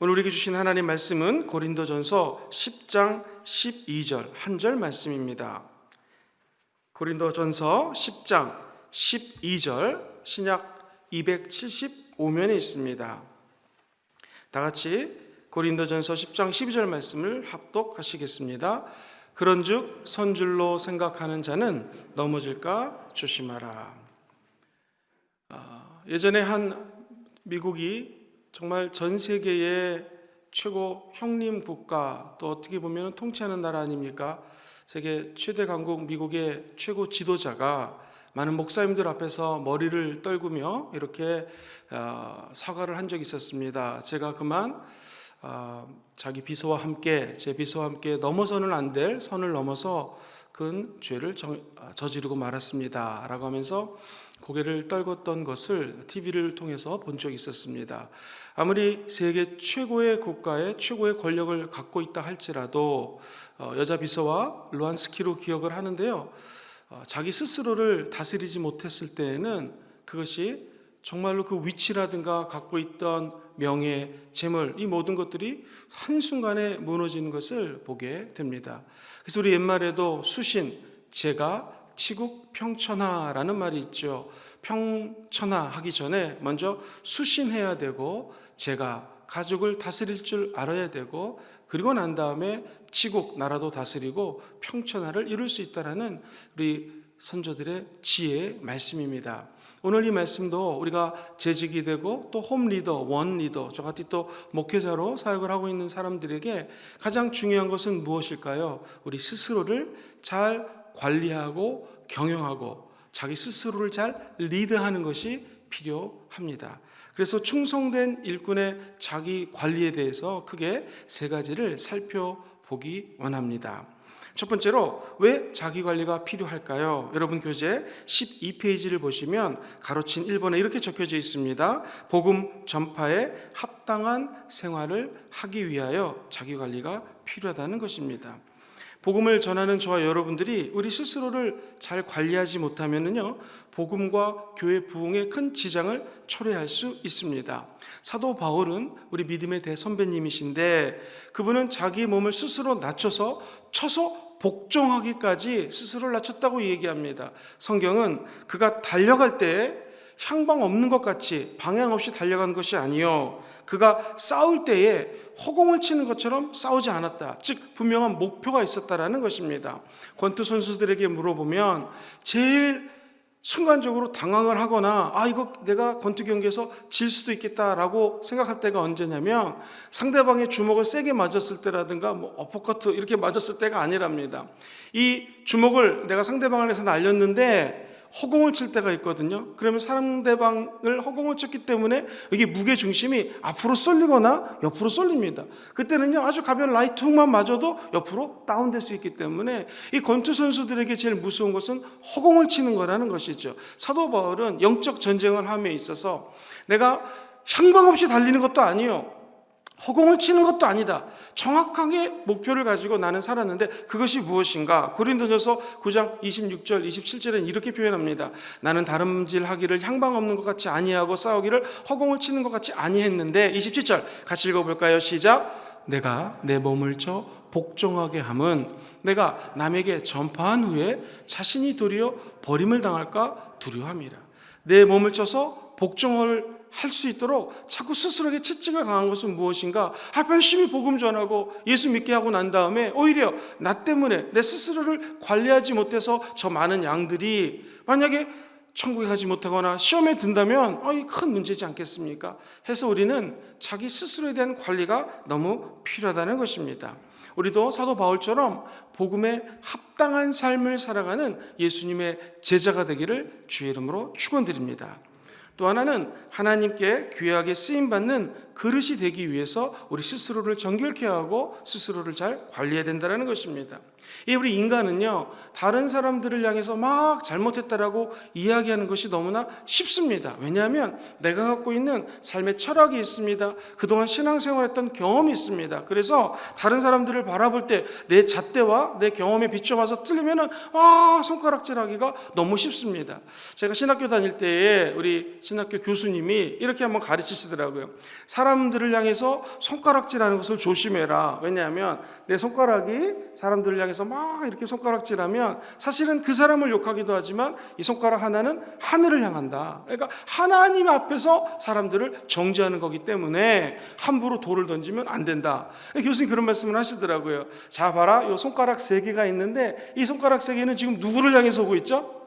오늘 우리에게 주신 하나님 말씀은 고린도전서 10장 12절 한 절 말씀입니다. 고린도전서 10장 12절 신약 275면에 있습니다. 다 같이 고린도전서 10장 12절 말씀을 합독하시겠습니다. 그런즉 선줄로 생각하는 자는 넘어질까 조심하라. 예전에 한 미국이 정말 전 세계의 최고 형님 국가, 또 어떻게 보면 통치하는 나라 아닙니까? 세계 최대 강국 미국의 최고 지도자가 많은 목사님들 앞에서 머리를 떨구며 이렇게 사과를 한 적이 있었습니다. 제가 그만 자기 비서와 함께, 제 비서와 함께 넘어서는 안 될 선을 넘어서 큰 죄를 저지르고 말았습니다 라고 하면서 고개를 떨궜던 것을 TV를 통해서 본 적이 있었습니다. 아무리 세계 최고의 국가의 최고의 권력을 갖고 있다 할지라도 여자 비서와 루안스키로 기억을 하는데요, 자기 스스로를 다스리지 못했을 때에는 그것이 정말로 그 위치라든가 갖고 있던 명예, 재물, 이 모든 것들이 한순간에 무너지는 것을 보게 됩니다. 그래서 우리 옛말에도 수신, 제가 치국 평천하라는 말이 있죠. 평천하 하기 전에 먼저 수신해야 되고, 제가 가족을 다스릴 줄 알아야 되고, 그리고 난 다음에 치국, 나라도 다스리고 평천하를 이룰 수 있다라는 우리 선조들의 지혜의 말씀입니다. 오늘 이 말씀도 우리가 재직이 되고 또 홈 리더, 원 리더, 저같이 또 목회자로 사역을 하고 있는 사람들에게 가장 중요한 것은 무엇일까요? 우리 스스로를 잘 관리하고 경영하고 자기 스스로를 잘 리드하는 것이 필요합니다. 그래서 충성된 일꾼의 자기 관리에 대해서 크게 세 가지를 살펴보기 원합니다. 첫 번째로 왜 자기관리가 필요할까요? 여러분 교재 12페이지를 보시면 가로친 1번에 이렇게 적혀져 있습니다. 복음 전파에 합당한 생활을 하기 위하여 자기관리가 필요하다는 것입니다. 복음을 전하는 저와 여러분들이 우리 스스로를 잘 관리하지 못하면요, 복음과 교회 부흥에 큰 지장을 초래할 수 있습니다. 사도 바울은 우리 믿음의 대선배님이신데 그분은 자기 몸을 스스로 낮춰서 쳐서 복종하기까지 스스로를 낮췄다고 얘기합니다. 성경은 그가 달려갈 때 향방 없는 것 같이 방향 없이 달려간 것이 아니요, 그가 싸울 때에 허공을 치는 것처럼 싸우지 않았다. 즉 분명한 목표가 있었다라는 것입니다. 권투 선수들에게 물어보면 제일 순간적으로 당황을 하거나 이거 내가 권투 경기에서 질 수도 있겠다라고 생각할 때가 언제냐면 상대방의 주먹을 세게 맞았을 때라든가 어퍼커트 이렇게 맞았을 때가 아니랍니다. 이 주먹을 내가 상대방을 해서 날렸는데 허공을 칠 때가 있거든요. 그러면 상대방을 허공을 쳤기 때문에 이게 무게 중심이 앞으로 쏠리거나 옆으로 쏠립니다. 그때는요, 아주 가벼운 라이트 훅만 맞아도 옆으로 다운될 수 있기 때문에 이 권투 선수들에게 제일 무서운 것은 허공을 치는 거라는 것이죠. 사도 바울은 영적 전쟁을 함에 있어서 내가 향방 없이 달리는 것도 아니요, 허공을 치는 것도 아니다. 정확하게 목표를 가지고 나는 살았는데 그것이 무엇인가? 고린도전서 9장 26절 27절에는 이렇게 표현합니다. 나는 다름질하기를 향방 없는 것 같이 아니하고 싸우기를 허공을 치는 것 같이 아니했는데, 27절 같이 읽어볼까요? 시작. 내가 내 몸을 쳐 복종하게 함은 내가 남에게 전파한 후에 자신이 도리어 버림을 당할까 두려워함이라. 내 몸을 쳐서 복종을 할 수 있도록 자꾸 스스로에게 채찍을 강한 것은 무엇인가? 열심히 복음 전하고 예수 믿게 하고 난 다음에 오히려 나 때문에 내 스스로를 관리하지 못해서 저 많은 양들이 만약에 천국에 가지 못하거나 시험에 든다면 이 큰 문제지 않겠습니까? 해서 우리는 자기 스스로에 대한 관리가 너무 필요하다는 것입니다. 우리도 사도 바울처럼 복음에 합당한 삶을 살아가는 예수님의 제자가 되기를 주의 이름으로 축원드립니다. 또 하나는 하나님께 귀하게 쓰임받는 그릇이 되기 위해서 우리 스스로를 정결케 하고 스스로를 잘 관리해야 된다는 것입니다. 이 우리 인간은요, 다른 사람들을 향해서 막 잘못했다라고 이야기하는 것이 너무나 쉽습니다. 왜냐하면 내가 갖고 있는 삶의 철학이 있습니다. 그동안 신앙생활했던 경험이 있습니다. 그래서 다른 사람들을 바라볼 때 내 잣대와 내 경험에 비춰봐서 틀리면은 손가락질하기가 너무 쉽습니다. 제가 신학교 다닐 때에 우리 신학교 교수님이 이렇게 한번 가르치시더라고요. 사람들을 향해서 손가락질하는 것을 조심해라. 왜냐하면 내 손가락이 사람들을 향해서 막 이렇게 손가락질하면 사실은 그 사람을 욕하기도 하지만 이 손가락 하나는 하늘을 향한다. 그러니까 하나님 앞에서 사람들을 정죄하는 거기 때문에 함부로 돌을 던지면 안 된다. 교수님 그런 말씀을 하시더라고요. 자 봐라, 이 손가락 3개가 있는데 이 손가락 3개는 지금 누구를 향해서 오고 있죠?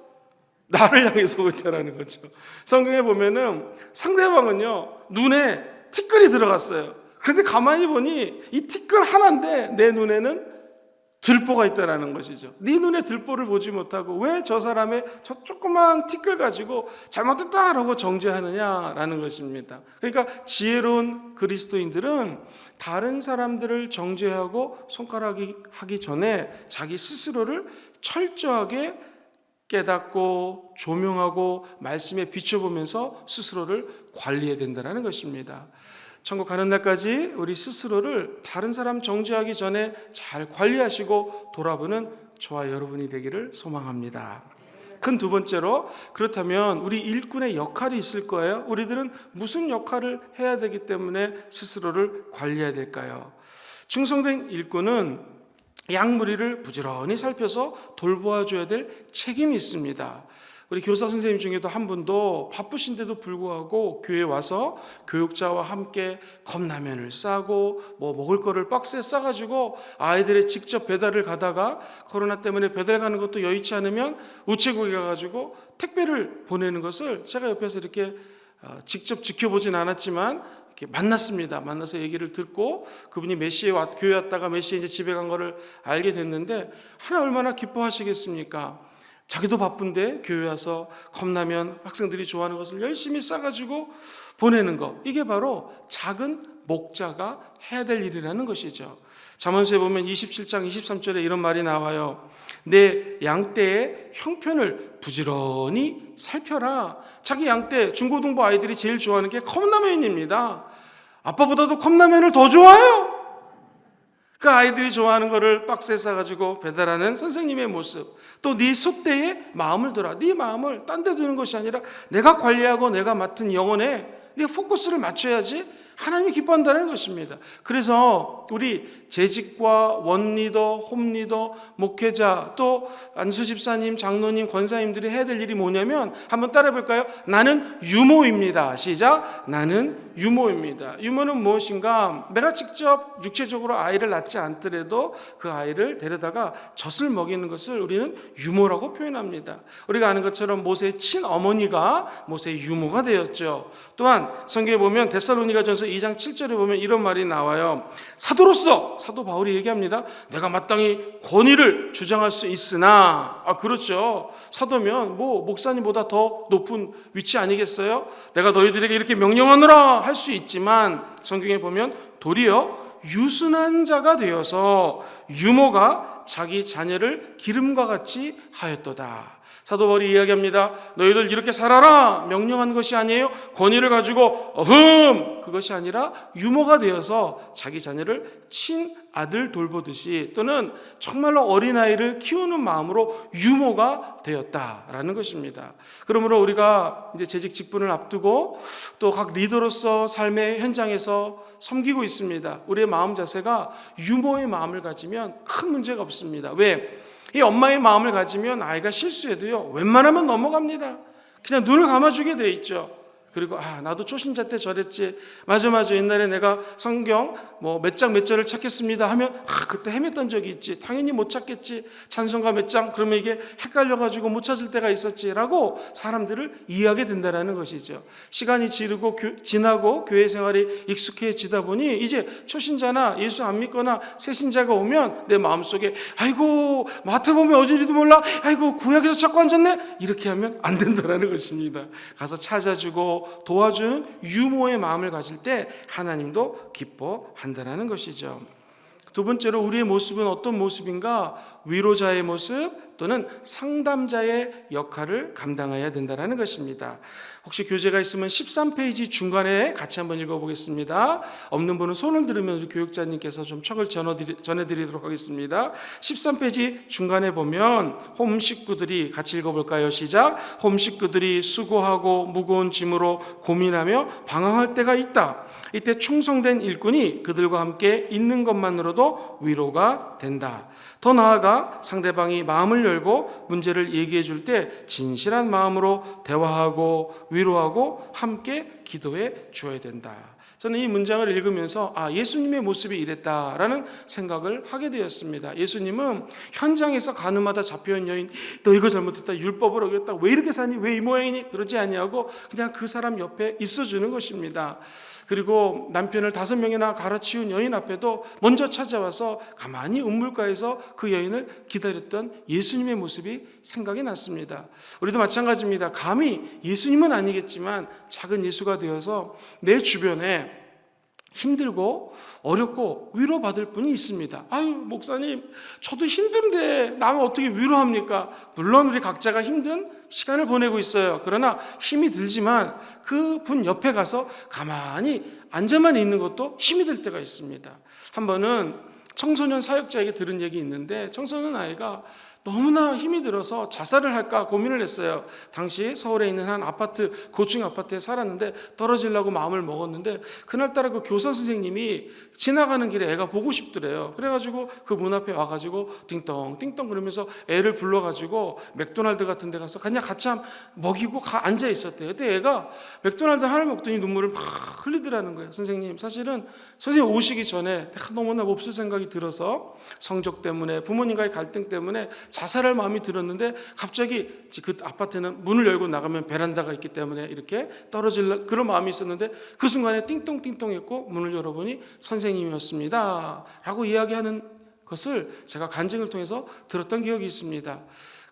나를 향해서 오고 있다는 거죠. 성경에 보면은 상대방은요, 눈에 티끌이 들어갔어요. 그런데 가만히 보니 이 티끌 하나인데 내 눈에는 들보가 있다는 것이죠. 네 눈에 들보를 보지 못하고 왜 저 사람의 저 조그만 티끌 가지고 잘못됐다라고 정죄하느냐라는 것입니다. 그러니까 지혜로운 그리스도인들은 다른 사람들을 정죄하고 손가락이 하기 전에 자기 스스로를 철저하게 깨닫고 조명하고 말씀에 비춰보면서 스스로를 관리해야 된다는 것입니다. 천국 가는 날까지 우리 스스로를 다른 사람 정죄하기 전에 잘 관리하시고 돌아보는 저와 여러분이 되기를 소망합니다. 큰 두 번째로, 그렇다면 우리 일꾼의 역할이 있을 거예요. 우리들은 무슨 역할을 해야 되기 때문에 스스로를 관리해야 될까요? 충성된 일꾼은 양무리를 부지런히 살펴서 돌보아줘야 될 책임이 있습니다. 우리 교사 선생님 중에도 한 분도 바쁘신데도 불구하고 교회에 와서 교육자와 함께 컵라면을 싸고 먹을 거를 박스에 싸가지고 아이들의 직접 배달을 가다가 코로나 때문에 배달 가는 것도 여의치 않으면 우체국에 가가지고 택배를 보내는 것을 제가 옆에서 이렇게 직접 지켜보진 않았지만 이렇게 만났습니다. 만나서 얘기를 듣고 그분이 몇 시에 교회 왔다가 몇 시에 이제 집에 간 거를 알게 됐는데 하나 얼마나 기뻐하시겠습니까? 자기도 바쁜데 교회 와서 컵라면 학생들이 좋아하는 것을 열심히 싸가지고 보내는 것, 이게 바로 작은 목자가 해야 될 일이라는 것이죠. 잠언서에 보면 27장 23절에 이런 말이 나와요. 내 양떼의 형편을 부지런히 살펴라. 자기 양떼, 중고등부 아이들이 제일 좋아하는 게 컵라면입니다. 아빠보다도 컵라면을 더 좋아해요. 그 아이들이 좋아하는 거를 박스에 싸가지고 배달하는 선생님의 모습, 또 네 소떼에 마음을 둬라. 네 마음을 딴 데 두는 것이 아니라 내가 관리하고 내가 맡은 영혼에 네가 포커스를 맞춰야지 하나님이 기뻐한다는 것입니다. 그래서 우리 재직과 원리더, 홈리더, 목회자, 또 안수 집사님, 장로님, 권사님들이 해야 될 일이 뭐냐면 한번 따라해 볼까요? 나는 유모입니다. 시작. 나는 유모입니다. 유모는 무엇인가? 내가 직접 육체적으로 아이를 낳지 않더라도 그 아이를 데려다가 젖을 먹이는 것을 우리는 유모라고 표현합니다. 우리가 아는 것처럼 모세의 친어머니가 모세의 유모가 되었죠. 또한 성경에 보면 데살로니가전서 2장 7절에 보면 이런 말이 나와요. 사도로서, 사도 바울이 얘기합니다. 내가 마땅히 권위를 주장할 수 있으나, 그렇죠. 사도면 목사님보다 더 높은 위치 아니겠어요? 내가 너희들에게 이렇게 명령하노라 할 수 있지만 성경에 보면 도리어 유순한 자가 되어서 유모가 자기 자녀를 기름과 같이 하였도다. 사도 바울이 이야기합니다. 너희들 이렇게 살아라 명령한 것이 아니에요. 권위를 가지고 그것이 아니라 유모가 되어서 자기 자녀를 친아들 돌보듯이, 또는 정말로 어린아이를 키우는 마음으로 유모가 되었다라는 것입니다. 그러므로 우리가 이제 재직 직분을 앞두고 또 각 리더로서 삶의 현장에서 섬기고 있습니다. 우리의 마음 자세가 유모의 마음을 가지면 큰 문제가 없습니다. 왜? 이 엄마의 마음을 가지면 아이가 실수해도요 웬만하면 넘어갑니다. 그냥 눈을 감아주게 돼 있죠. 그리고 나도 초신자 때 저랬지. 맞아 옛날에 내가 성경 몇 장 몇 절을 찾겠습니다 하면 그때 헤맸던 적이 있지. 당연히 못 찾겠지. 찬송가 몇 장 그러면 이게 헷갈려가지고 못 찾을 때가 있었지라고 사람들을 이해하게 된다는 것이죠. 시간이 지나고 교회 생활이 익숙해지다 보니 이제 초신자나 예수 안 믿거나 새신자가 오면 내 마음속에 아이고 마태복음이 어딘지도 몰라, 아이고 구약에서 찾고 앉았네, 이렇게 하면 안 된다는 것입니다. 가서 찾아주고 도와주는 유모의 마음을 가질 때 하나님도 기뻐한다는 것이죠. 두 번째로 우리의 모습은 어떤 모습인가? 위로자의 모습 또는 상담자의 역할을 감당해야 된다는 것입니다. 혹시 교재가 있으면 13페이지 중간에 같이 한번 읽어보겠습니다. 없는 분은 손을 들으면 우리 교육자님께서 좀 척을 전해드리도록 하겠습니다. 13페이지 중간에 보면 홈 식구들이 같이 읽어볼까요? 시작. 홈 식구들이 수고하고 무거운 짐으로 고민하며 방황할 때가 있다. 이때 충성된 일꾼이 그들과 함께 있는 것만으로도 위로가 된다. 더 나아가 상대방이 마음을 열고 문제를 얘기해 줄 때 진실한 마음으로 대화하고 위로하고 함께 기도해 주어야 된다. 저는 이 문장을 읽으면서 예수님의 모습이 이랬다라는 생각을 하게 되었습니다. 예수님은 현장에서 가늠하다 잡혀온 여인, 너 이거 잘못했다, 율법을 어겼다, 왜 이렇게 사니, 왜 이 모양이니, 그러지 아니하고 그냥 그 사람 옆에 있어주는 것입니다. 그리고 남편을 5명이나 갈아치운 여인 앞에도 먼저 찾아와서 가만히 우물가에서 그 여인을 기다렸던 예수님의 모습이 생각이 났습니다. 우리도 마찬가지입니다. 감히 예수님은 아니겠지만 작은 예수가 되어서 내 주변에 힘들고 어렵고 위로받을 분이 있습니다. 아유, 목사님, 저도 힘든데 남을 어떻게 위로합니까? 물론 우리 각자가 힘든 시간을 보내고 있어요. 그러나 힘이 들지만 그 분 옆에 가서 가만히 앉아만 있는 것도 힘이 들 때가 있습니다. 한 번은 청소년 사역자에게 들은 얘기 있는데, 청소년 아이가 너무나 힘이 들어서 자살을 할까 고민을 했어요. 당시 서울에 있는 한 아파트, 고층 아파트에 살았는데 떨어지려고 마음을 먹었는데, 그날따라 그 교사 선생님이 지나가는 길에 애가 보고 싶더래요. 그래가지고 그 문 앞에 와가지고 띵동 띵동 그러면서 애를 불러가지고 맥도날드 같은 데 가서 그냥 같이 먹이고 앉아 있었대요. 그때 애가 맥도날드 하나 먹더니 눈물을 막 흘리더라는 거예요. 선생님, 사실은 선생님 오시기 전에 내가 너무나 몹쓸 생각이 들어서 성적 때문에 부모님과의 갈등 때문에 자살할 마음이 들었는데, 갑자기 그 아파트는 문을 열고 나가면 베란다가 있기 때문에 이렇게 떨어질 그런 마음이 있었는데, 그 순간에 띵똥띵똥 했고 문을 열어보니 선생님이었습니다 라고 이야기하는 것을 제가 간증을 통해서 들었던 기억이 있습니다.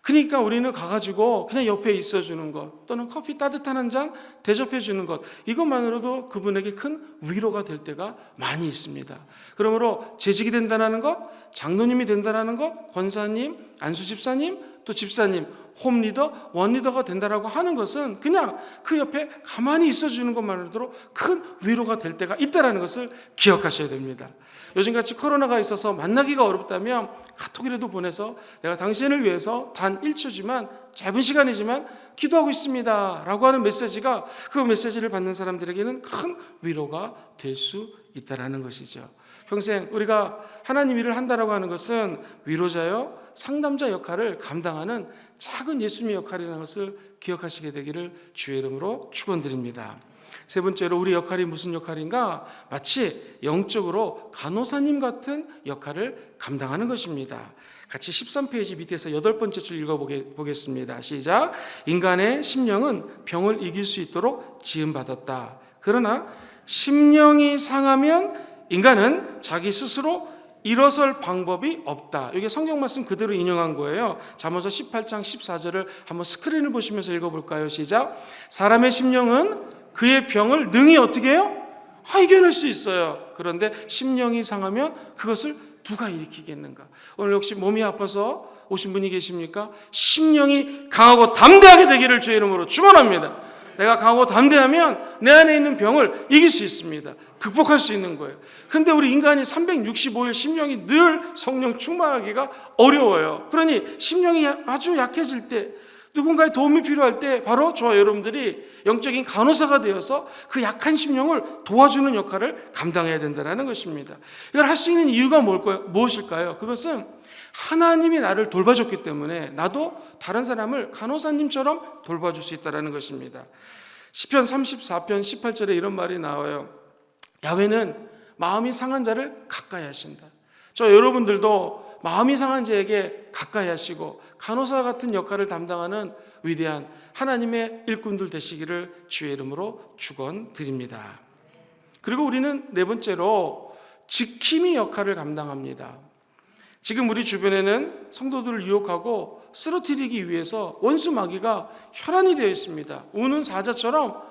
그러니까 우리는 가가지고 그냥 옆에 있어주는 것, 또는 커피 따뜻한 한 잔 대접해주는 것, 이것만으로도 그분에게 큰 위로가 될 때가 많이 있습니다. 그러므로 재직이 된다는 것, 장로님이 된다는 것, 권사님, 안수집사님, 또 집사님, 홈리더, 원리더가 된다라고 하는 것은 그냥 그 옆에 가만히 있어주는 것만으로도 큰 위로가 될 때가 있다는 것을 기억하셔야 됩니다. 요즘같이 코로나가 있어서 만나기가 어렵다면 카톡이라도 보내서 내가 당신을 위해서 단 1초지만, 짧은 시간이지만 기도하고 있습니다 라고 하는 메시지가, 그 메시지를 받는 사람들에게는 큰 위로가 될 수 있다는 것이죠. 평생 우리가 하나님 일을 한다라고 하는 것은 위로자요, 상담자 역할을 감당하는 작은 예수님의 역할이라는 것을 기억하시게 되기를 주의 이름으로 축원드립니다. 세 번째로 우리 역할이 무슨 역할인가? 마치 영적으로 간호사님 같은 역할을 감당하는 것입니다. 같이 13페이지 밑에서 8번째 줄 읽어보겠습니다. 시작. 인간의 심령은 병을 이길 수 있도록 지음받았다. 그러나 심령이 상하면 인간은 자기 스스로 일어설 방법이 없다. 이게 성경 말씀 그대로 인용한 거예요. 잠언서 18장 14절을 한번 스크린을 보시면서 읽어볼까요? 시작. 사람의 심령은 그의 병을 능히 어떻게 해요? 이겨낼 수 있어요. 그런데 심령이 상하면 그것을 누가 일으키겠는가? 오늘 혹시 몸이 아파서 오신 분이 계십니까? 심령이 강하고 담대하게 되기를 주의 이름으로 축원합니다. 내가 강하고 담대하면 내 안에 있는 병을 이길 수 있습니다. 극복할 수 있는 거예요. 그런데 우리 인간이 365일 심령이 늘 성령 충만하기가 어려워요. 그러니 심령이 아주 약해질 때, 누군가의 도움이 필요할 때 바로 저와 여러분들이 영적인 간호사가 되어서 그 약한 심령을 도와주는 역할을 감당해야 된다는 것입니다. 이걸 할 수 있는 이유가 무엇일까요? 그것은 하나님이 나를 돌봐줬기 때문에 나도 다른 사람을 간호사님처럼 돌봐줄 수 있다는 것입니다. 시편 34편 18절에 이런 말이 나와요. 야훼는 마음이 상한 자를 가까이 하신다. 저 여러분들도 마음이 상한 자에게 가까이 하시고 간호사 같은 역할을 담당하는 위대한 하나님의 일꾼들 되시기를 주의 이름으로 축원드립니다. 그리고 우리는 네 번째로 지킴이 역할을 감당합니다. 지금 우리 주변에는 성도들을 유혹하고 쓰러뜨리기 위해서 원수 마귀가 혈안이 되어 있습니다. 우는 사자처럼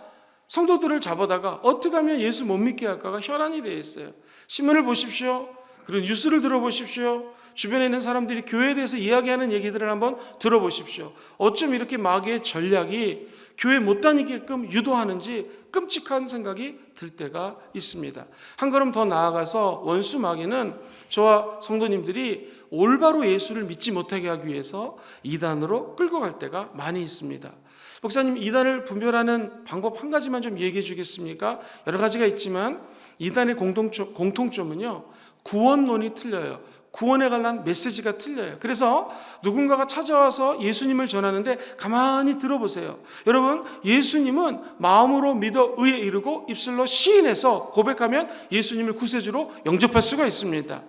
성도들을 잡아다가 어떻게 하면 예수 못 믿게 할까가 혈안이 되어 있어요. 신문을 보십시오. 그리고 뉴스를 들어보십시오. 주변에 있는 사람들이 교회에 대해서 이야기하는 얘기들을 한번 들어보십시오. 어쩜 이렇게 마귀의 전략이 교회 못 다니게끔 유도하는지 끔찍한 생각이 들 때가 있습니다. 한 걸음 더 나아가서 원수 마귀는 저와 성도님들이 올바로 예수를 믿지 못하게 하기 위해서 이단으로 끌고 갈 때가 많이 있습니다. 목사님, 이단을 분별하는 방법 한 가지만 좀 얘기해 주겠습니까? 여러 가지가 있지만 이단의 공통점은요, 구원론이 틀려요. 구원에 관한 메시지가 틀려요. 그래서 누군가가 찾아와서 예수님을 전하는데 가만히 들어보세요. 여러분, 예수님은 마음으로 믿어 의에 이르고 입술로 시인해서 고백하면 예수님을 구세주로 영접할 수가 있습니다.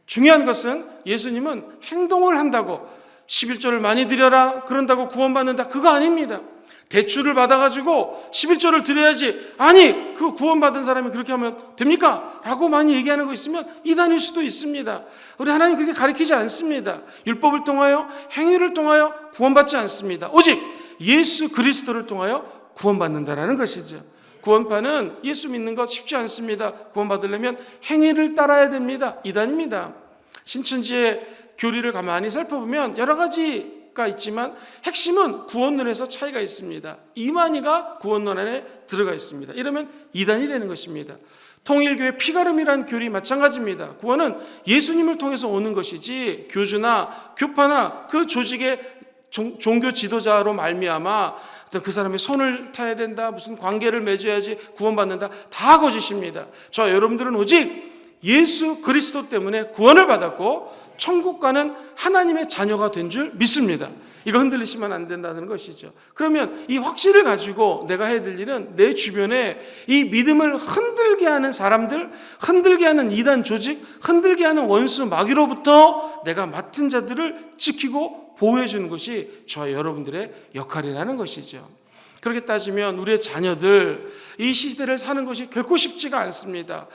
중요한 것은 예수님은 행동을 한다고 11조를 많이 드려라 그런다고 구원받는다, 그거 아닙니다. 대출을 받아가지고 11조를 드려야지, 아니 그 구원받은 사람이 그렇게 하면 됩니까? 라고 많이 얘기하는 거 있으면 이단일 수도 있습니다. 우리 하나님 그렇게 가르치지 않습니다. 율법을 통하여 행위를 통하여 구원받지 않습니다. 오직 예수 그리스도를 통하여 구원받는다라는 것이죠. 구원파는 예수 믿는 것 쉽지 않습니다. 구원받으려면 행위를 따라야 됩니다. 이단입니다. 신천지의 교리를 가만히 살펴보면 여러 가지가 있지만 핵심은 구원론에서 차이가 있습니다. 이만희가 구원론 안에 들어가 있습니다. 이러면 이단이 되는 것입니다. 통일교회 피가름이라는 교리 마찬가지입니다. 구원은 예수님을 통해서 오는 것이지 교주나 교파나 그 조직의 종교 지도자로 말미암아 그 사람의 손을 타야 된다, 무슨 관계를 맺어야지 구원받는다, 다 거짓입니다. 저 여러분들은 오직 예수 그리스도 때문에 구원을 받았고 천국 가는 하나님의 자녀가 된 줄 믿습니다. 이거 흔들리시면 안 된다는 것이죠. 그러면 이 확신을 가지고 내가 해야 될 일은 내 주변에 이 믿음을 흔들게 하는 사람들, 흔들게 하는 이단 조직, 흔들게 하는 원수 마귀로부터 내가 맡은 자들을 지키고 보호해 주는 것이 저와 여러분들의 역할이라는 것이죠. 그렇게 따지면 우리의 자녀들, 이 시대를 사는 것이 결코 쉽지가 않습니다.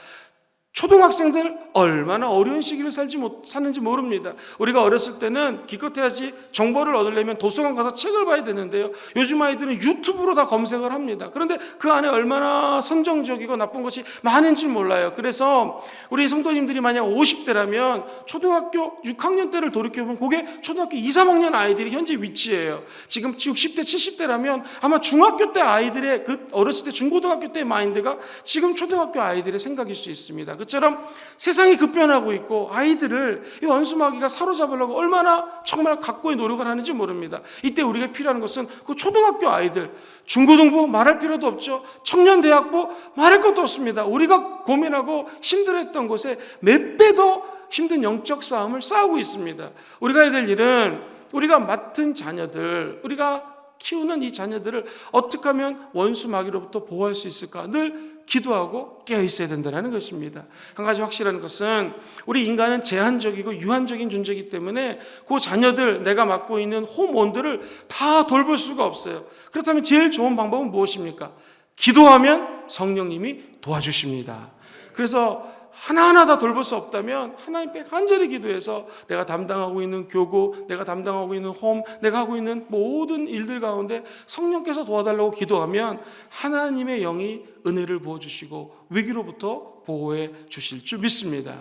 초등학생들 얼마나 어려운 시기를 사는지 모릅니다. 우리가 어렸을 때는 기껏해야지 정보를 얻으려면 도서관 가서 책을 봐야 되는데요, 요즘 아이들은 유튜브로 다 검색을 합니다. 그런데 그 안에 얼마나 선정적이고 나쁜 것이 많은지 몰라요. 그래서 우리 성도님들이 만약 50대라면 초등학교 6학년 때를 돌이켜보면 그게 초등학교 2, 3학년 아이들이 현재 위치예요. 지금 60대, 70대라면 아마 중학교 때 아이들의 그 어렸을 때 중고등학교 때의 마인드가 지금 초등학교 아이들의 생각일 수 있습니다. 그처럼 세상이 급변하고 있고 아이들을 이 원수마귀가 사로잡으려고 얼마나 정말 각고의 노력을 하는지 모릅니다. 이때 우리가 필요한 것은 그 초등학교 아이들, 중고등부 말할 필요도 없죠. 청년대학부 말할 것도 없습니다. 우리가 고민하고 힘들었던 곳에 몇 배 더 힘든 영적 싸움을 싸우고 있습니다. 우리가 해야 될 일은 우리가 맡은 자녀들, 우리가 키우는 이 자녀들을 어떻게 하면 원수 마귀로부터 보호할 수 있을까 늘 기도하고 깨어 있어야 된다는 것입니다. 한 가지 확실한 것은 우리 인간은 제한적이고 유한적인 존재이기 때문에 그 자녀들, 내가 맡고 있는 홈원들을 다 돌볼 수가 없어요. 그렇다면 제일 좋은 방법은 무엇입니까? 기도하면 성령님이 도와주십니다. 그래서 하나하나 다 돌볼 수 없다면 하나님께 간절히 기도해서 내가 담당하고 있는 교구, 내가 담당하고 있는 홈, 내가 하고 있는 모든 일들 가운데 성령께서 도와달라고 기도하면 하나님의 영이 은혜를 부어주시고 위기로부터 보호해 주실 줄 믿습니다.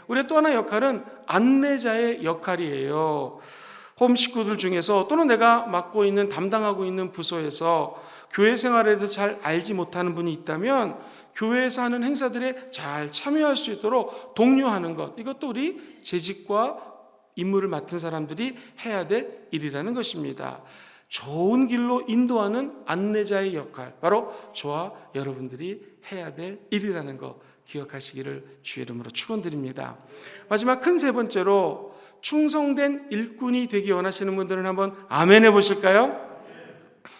우리의 또 하나의 역할은 안내자의 역할이에요. 홈 식구들 중에서 또는 내가 맡고 있는 담당하고 있는 부서에서 교회 생활에 대해서 잘 알지 못하는 분이 있다면 교회에서 하는 행사들에 잘 참여할 수 있도록 독려하는 것, 이것도 우리 재직과 임무를 맡은 사람들이 해야 될 일이라는 것입니다. 좋은 길로 인도하는 안내자의 역할, 바로 저와 여러분들이 해야 될 일이라는 것 기억하시기를 주의 이름으로 축원드립니다. 마지막 큰 세 번째로 충성된 일꾼이 되기 원하시는 분들은 한번 아멘 해보실까요?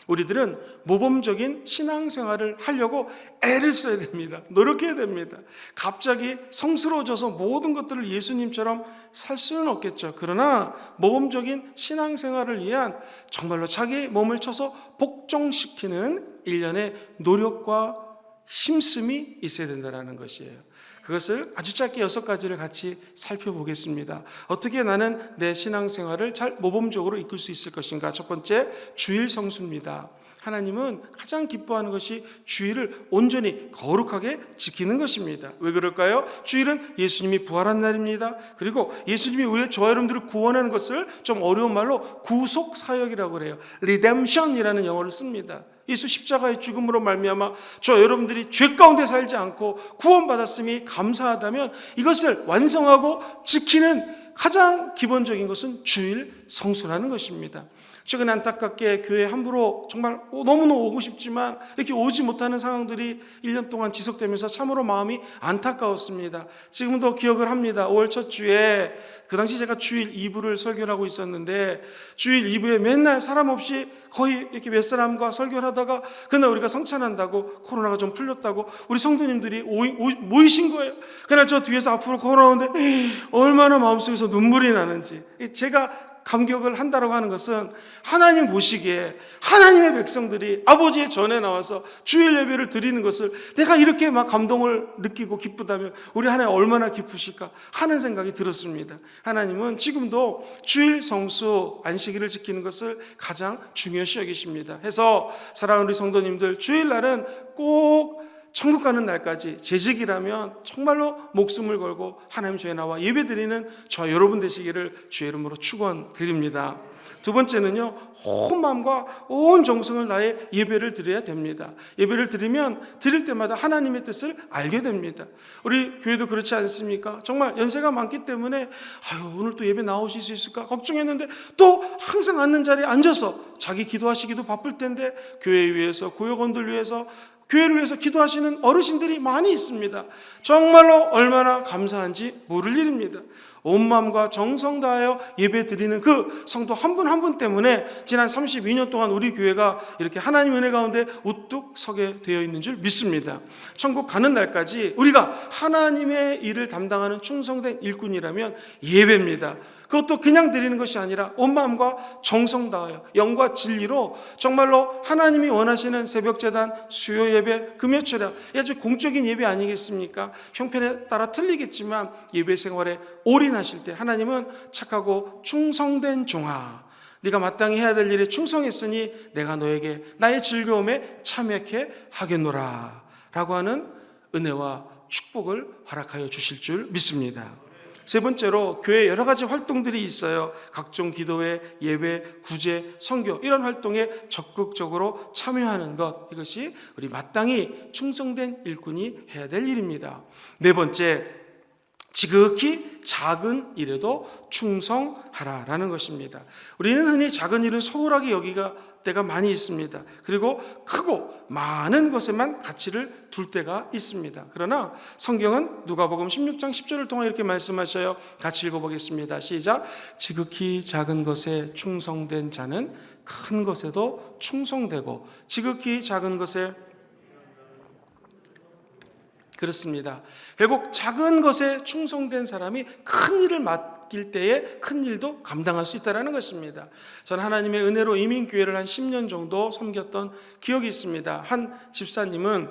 우리들은 모범적인 신앙생활을 하려고 애를 써야 됩니다. 노력해야 됩니다. 갑자기 성스러워져서 모든 것들을 예수님처럼 살 수는 없겠죠. 그러나 모범적인 신앙생활을 위한 정말로 자기의 몸을 쳐서 복종시키는 일련의 노력과 힘씀이 있어야 된다는 것이에요. 그것을 아주 짧게 6가지를 같이 살펴보겠습니다. 어떻게 나는 내 신앙생활을 잘 모범적으로 이끌 수 있을 것인가? 첫 번째, 주일 성수입니다. 하나님은 가장 기뻐하는 것이 주일을 온전히 거룩하게 지키는 것입니다. 왜 그럴까요? 주일은 예수님이 부활한 날입니다. 그리고 예수님이 우리 저 여러분들을 구원하는 것을 좀 어려운 말로 구속 사역이라고 그래요. 리뎀션이라는 영어를 씁니다. 예수 십자가의 죽음으로 말미암아 저 여러분들이 죄 가운데 살지 않고 구원받았음이 감사하다면 이것을 완성하고 지키는 가장 기본적인 것은 주일 성수라는 것입니다. 최근에 안타깝게 교회에 함부로 정말 너무너무 오고 싶지만 이렇게 오지 못하는 상황들이 1년 동안 지속되면서 참으로 마음이 안타까웠습니다. 지금도 기억을 합니다. 5월 첫 주에 그 당시 제가 주일 2부를 설교를 하고 있었는데 주일 2부에 맨날 사람 없이 거의 이렇게 몇 사람과 설교를 하다가 그날 우리가 성찬한다고 코로나가 좀 풀렸다고 우리 성도님들이 모이신 거예요. 그날 저 뒤에서 앞으로 걸어오는데 얼마나 마음속에서 눈물이 나는지 제가 감격을 한다라고 하는 것은 하나님 보시기에 하나님의 백성들이 아버지의 전에 나와서 주일 예배를 드리는 것을 내가 이렇게 막 감동을 느끼고 기쁘다면 우리 하나님 얼마나 기쁘실까 하는 생각이 들었습니다. 하나님은 지금도 주일 성수 안식일을 지키는 것을 가장 중요시 여기십니다. 해서 사랑하는 우리 성도님들, 주일날은 꼭 천국 가는 날까지 재직이라면 정말로 목숨을 걸고 하나님 전에 나와 예배드리는 저 여러분 되시기를 주의 이름으로 축원드립니다. 두 번째는요, 온 마음과 온 정성을 다해 예배를 드려야 됩니다. 예배를 드리면 드릴 때마다 하나님의 뜻을 알게 됩니다. 우리 교회도 그렇지 않습니까? 정말 연세가 많기 때문에 오늘 또 예배 나오실 수 있을까 걱정했는데 또 항상 앉는 자리에 앉아서 자기 기도하시기도 바쁠 텐데 교회 위해서, 구역원들 위해서, 교회를 위해서 기도하시는 어르신들이 많이 있습니다. 정말로 얼마나 감사한지 모를 일입니다. 온 마음과 정성 다하여 예배 드리는 그 성도 한 분 한 분 때문에 지난 32년 동안 우리 교회가 이렇게 하나님 은혜 가운데 우뚝 서게 되어 있는 줄 믿습니다. 천국 가는 날까지 우리가 하나님의 일을 담당하는 충성된 일꾼이라면 예배입니다. 그것도 그냥 드리는 것이 아니라 온 마음과 정성 다하여 영과 진리로 정말로 하나님이 원하시는 새벽제단, 수요예배, 금요철야 아주 공적인 예배 아니겠습니까? 형편에 따라 틀리겠지만 예배 생활에 올인하실 때 하나님은 착하고 충성된 종아, 네가 마땅히 해야 될 일에 충성했으니 내가 너에게 나의 즐거움에 참여케 하겠노라 라고 하는 은혜와 축복을 허락하여 주실 줄 믿습니다. 세 번째로 교회 여러 가지 활동들이 있어요. 각종 기도회, 예배, 구제, 선교 이런 활동에 적극적으로 참여하는 것, 이것이 우리 마땅히 충성된 일꾼이 해야 될 일입니다. 네 번째, 지극히 작은 일에도 충성하라라는 것입니다. 우리는 흔히 작은 일은 소홀하게 여기가 때가 많이 있습니다. 그리고 크고 많은 것에만 가치를 둘 때가 있습니다. 그러나 성경은 누가복음 16장 10절을 통해 이렇게 말씀하셔요. 같이 읽어보겠습니다. 시작. 지극히 작은 것에 충성된 자는 큰 것에도 충성되고 지극히 작은 것에 그렇습니다. 결국 작은 것에 충성된 사람이 큰 일을 맡길 때에 큰 일도 감당할 수 있다는 것입니다. 저는 하나님의 은혜로 이민교회를 한 10년 정도 섬겼던 기억이 있습니다. 한 집사님은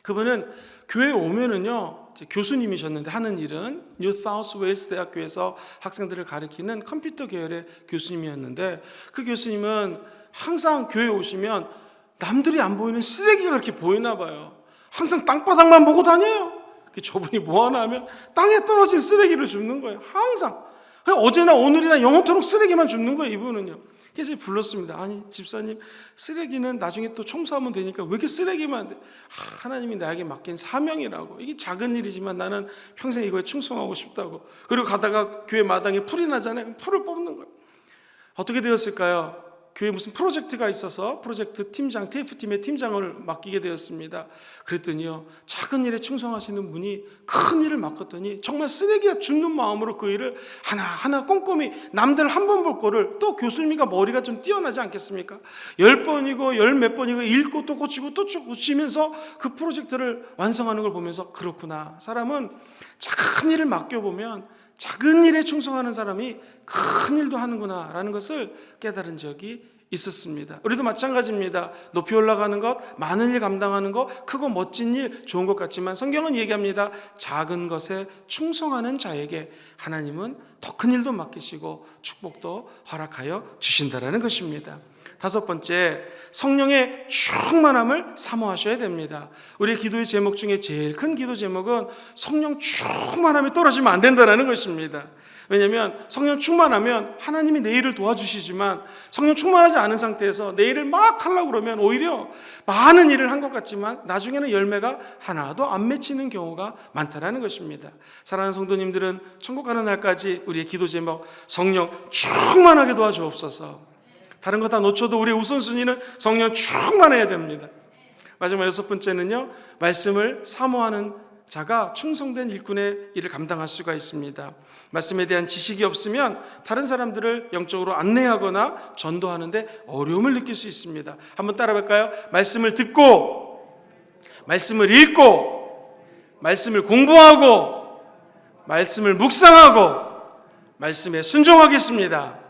그분은 교회에 오면은요, 교수님이셨는데 하는 일은 뉴 사우스 웨일스 대학교에서 학생들을 가르치는 컴퓨터 계열의 교수님이었는데 그 교수님은 항상 교회에 오시면 남들이 안 보이는 쓰레기가 그렇게 보이나 봐요. 항상 땅바닥만 보고 다녀요. 저분이 뭐 하나 하면 땅에 떨어진 쓰레기를 줍는 거예요. 항상. 어제나 오늘이나 영원토록 쓰레기만 줍는 거예요, 이분은요. 그래서 불렀습니다. 아니, 집사님, 쓰레기는 나중에 또 청소하면 되니까 왜 이렇게 쓰레기만 돼? 하나님이 나에게 맡긴 사명이라고. 이게 작은 일이지만 나는 평생 이거에 충성하고 싶다고. 그리고 가다가 교회 마당에 풀이 나잖아요. 풀을 뽑는 거예요. 어떻게 되었을까요? 교회 무슨 프로젝트가 있어서 프로젝트 팀장, TF팀의 팀장을 맡기게 되었습니다. 그랬더니요, 작은 일에 충성하시는 분이 큰 일을 맡았더니 정말 쓰레기가 줍는 마음으로 그 일을 하나하나 꼼꼼히 남들 한 번 볼 거를 또 교수님이가 머리가 좀 뛰어나지 않겠습니까? 10번이고 10몇 번이고 읽고 또 고치고 또 고치면서 그 프로젝트를 완성하는 걸 보면서 그렇구나. 사람은 작은 일을 맡겨보면 작은 일에 충성하는 사람이 큰 일도 하는구나 라는 것을 깨달은 적이 있었습니다. 우리도 마찬가지입니다. 높이 올라가는 것, 많은 일 감당하는 것, 크고 멋진 일 좋은 것 같지만 성경은 얘기합니다. 작은 것에 충성하는 자에게 하나님은 더 큰 일도 맡기시고 축복도 허락하여 주신다라는 것입니다. 다섯 번째, 성령의 충만함을 사모하셔야 됩니다. 우리의 기도의 제목 중에 제일 큰 기도 제목은 성령 충만함이 떨어지면 안 된다는 것입니다. 왜냐하면 성령 충만하면 하나님이 내 일을 도와주시지만, 성령 충만하지 않은 상태에서 내 일을 막 하려고 그러면 오히려 많은 일을 한 것 같지만 나중에는 열매가 하나도 안 맺히는 경우가 많다는 것입니다. 사랑하는 성도님들은 천국 가는 날까지 우리의 기도 제목, 성령 충만하게 도와주옵소서. 다른 거 다 놓쳐도 우리의 우선순위는 성령 충만해야 됩니다. 마지막 여섯 번째는요, 말씀을 사모하는 자가 충성된 일꾼의 일을 감당할 수가 있습니다. 말씀에 대한 지식이 없으면 다른 사람들을 영적으로 안내하거나 전도하는데 어려움을 느낄 수 있습니다. 한번 따라 볼까요? 말씀을 듣고, 말씀을 읽고, 말씀을 공부하고, 말씀을 묵상하고, 말씀에 순종하겠습니다.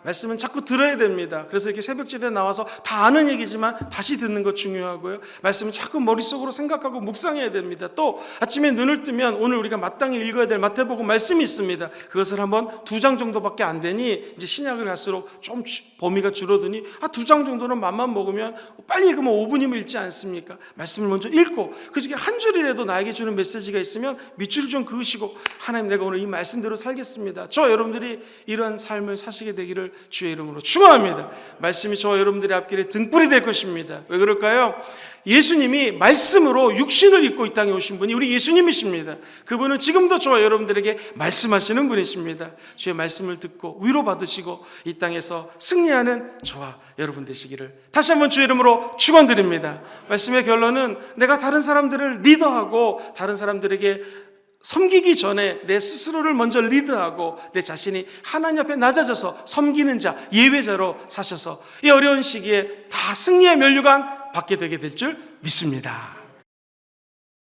말씀은 자꾸 들어야 됩니다. 그래서 이렇게 새벽기도에 나와서 다 아는 얘기지만 다시 듣는 것 중요하고요. 말씀은 자꾸 머릿속으로 생각하고 묵상해야 됩니다. 또 아침에 눈을 뜨면 오늘 우리가 마땅히 읽어야 될 마태복음 말씀이 있습니다. 그것을 한번 2장 정도밖에 안 되니 이제 신약을 갈수록 좀 범위가 줄어드니 2장 정도는 맘만 먹으면 빨리 읽으면 5분이면 읽지 않습니까? 말씀을 먼저 읽고 그 중에 한 줄이라도 나에게 주는 메시지가 있으면 밑줄을 좀 그으시고, 하나님, 내가 오늘 이 말씀대로 살겠습니다. 저 여러분들이 이러한 삶을 사시게 되기를 주의 이름으로 축원합니다. 말씀이 저와 여러분들의 앞길에 등불이 될 것입니다. 왜 그럴까요? 예수님이 말씀으로 육신을 입고 이 땅에 오신 분이 우리 예수님이십니다. 그분은 지금도 저와 여러분들에게 말씀하시는 분이십니다. 주의 말씀을 듣고 위로받으시고 이 땅에서 승리하는 저와 여러분 되시기를 다시 한번 주의 이름으로 축원드립니다. 말씀의 결론은 내가 다른 사람들을 리더하고 다른 사람들에게 섬기기 전에 내 스스로를 먼저 리드하고 내 자신이 하나님 앞에 낮아져서 섬기는 자, 예외자로 사셔서 이 어려운 시기에 다 승리의 면류관 받게 되게 될 줄 믿습니다.